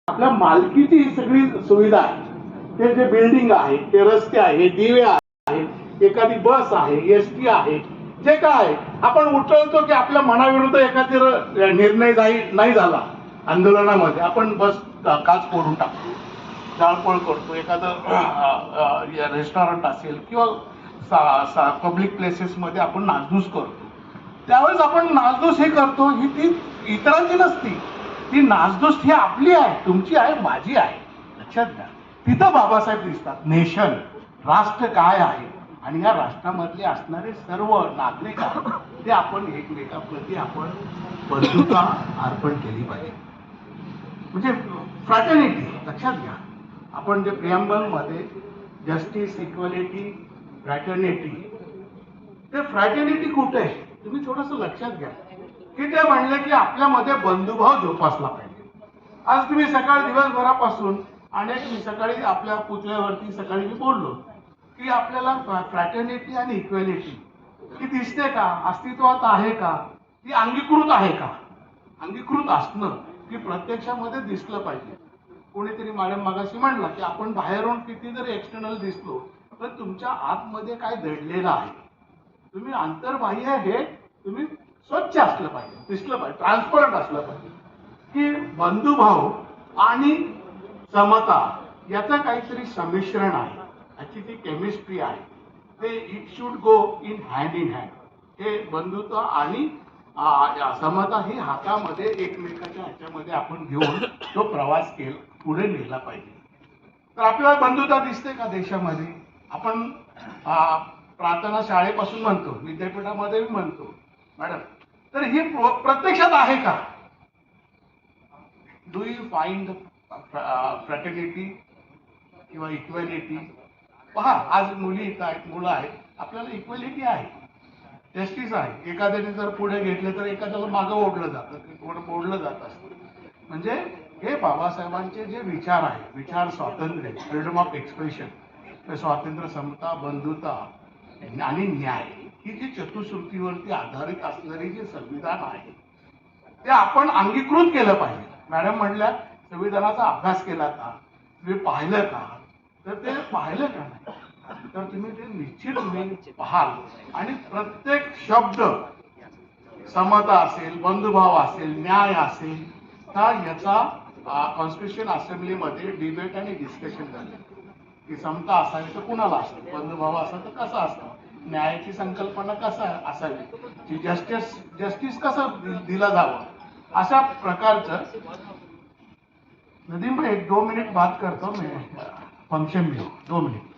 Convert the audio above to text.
आपल्या मालकीची ही सगळी सुविधा आहे. ते जे बिल्डिंग आहे, ते रस्ते आहे, दिवे आहे, एखादी बस आहे, एसटी आहे, जे काय आपण उचलतो की आपल्या मनाविरुद्ध एखादा निर्णय नाही झाला आंदोलनामध्ये, आपण बस काच फोडून टाकतो, जाळपोळ करतो, एखादं रेस्टॉरंट असेल किंवा पब्लिक प्लेसेस मध्ये आपण नासधूस करतो. त्यावेळेस आपण नासधूस हे करतो, ही ती इतरांची नसती, ती नासधूस ही आपली आहे, तुमची आहे, माझी आहे. लक्षात घ्या. तिथं बाबासाहेब दिसतात. नेशन, राष्ट्र काय आहे आणि या राष्ट्रामधले असणारे सर्व नागरिक आहेत ते आपण एकमेकांप्रती आपण बंधुता अर्पण केली पाहिजे. म्हणजे फ्रॅटर्निटी. लक्षात घ्या, आपण जे प्रिअम्बल मध्ये जस्टिस, इक्वॅलिटी, फ्रॅटर्निटी, ते फ्रॅटर्निटी कुठे आहे तुम्ही थोडस लक्षात घ्या की ते म्हणले की आपल्यामध्ये बंधुभाव जोपासला पाहिजे. आज तुम्ही सकाळ दिवसभरापासून मी सकाळी आपल्या पुतळ्यावरती सकाळी मी बोललो की आपल्याला फ्रॅटर्निटी आणि इक्वॅलिटी ही दिसते का, अस्तित्वात आहे का, ती अंगीकृत आहे का. अंगीकृत असणं की प्रत्यक्षामध्ये दिसलं पाहिजे. कोणीतरी मॅडम मागाशी म्हणला की आपण बाहेरून किती जरी एक्सटर्नल दिसलो तर तुमच्या आतमध्ये काय दडलेलं आहे, तुम्ही अंतर्बाह्य हे तुम्ही स्वच्छ असलं पाहिजे, दिसलं पाहिजे, ट्रान्सपरंट असलं पाहिजे. की बंधुभाव आणि समता याचं काहीतरी संमिश्रण आहे, याची ती केमिस्ट्री आहे. ते it should go in hand in hand. हे बंधुत्व आणि समता ही हातामध्ये एकमेकाच्या ह्याच्यामध्ये आपण घेऊन तो प्रवास पुढे नेला पाहिजे. तर आपल्याला बंधुता दिसते का देशामध्ये. आपण प्रार्थना शाळेपासून म्हणतो, विद्यापीठामध्ये म्हणतो मॅडम, तर ही प्रत्यक्षात आहे का. डू यू फाइंड फ्रॅटर्निटी किंवा इक्वॅलिटी. पहा, आज मुली इथं आहेत, मुलं आहेत, आपल्याला इक्वॅलिटी आहे, जस्टिस आहे. एखाद्याने जर पुढे घेतले तर एखाद्याला मागं ओढलं जातं, ओढलं जात असतं. म्हणजे हे बाबासाहेबांचे जे विचार आहे, विचार स्वातंत्र्य, फ्रीडम ऑफ एक्सप्रेशन, स्वातंत्र्य, समता, बंधुता आणि न्याय, ही जी चतुश्रुतीवरती आधारित असणारी जे संविधान आहे ते आपण अंगीकृत केलं पाहिजे. मॅडम म्हणल्या संविधानाचा अभ्यास केला का, तुम्ही पाहिलं का, तर ते पाहिलं का नाही, तर तुम्ही ते निश्चित तुम्ही पाहाल. आणि प्रत्येक शब्द समता असेल, बंधुभाव असेल, न्याय असेल, तर याचा कॉन्स्टिट्यूशन असेंब्लीमध्ये डिबेट आणि डिस्कशन झाले की समता असावी तर कुणाला असतं, बंधुभाव असा तर कसा असतो, न्यायाची संकल्पना कसा असावी, जस्टिस कसं दिला जावं, अशा प्रकारचं. नदीम भाई 2 मिनिट बात करतो मैं, फंक्शन में 2 मिनिट.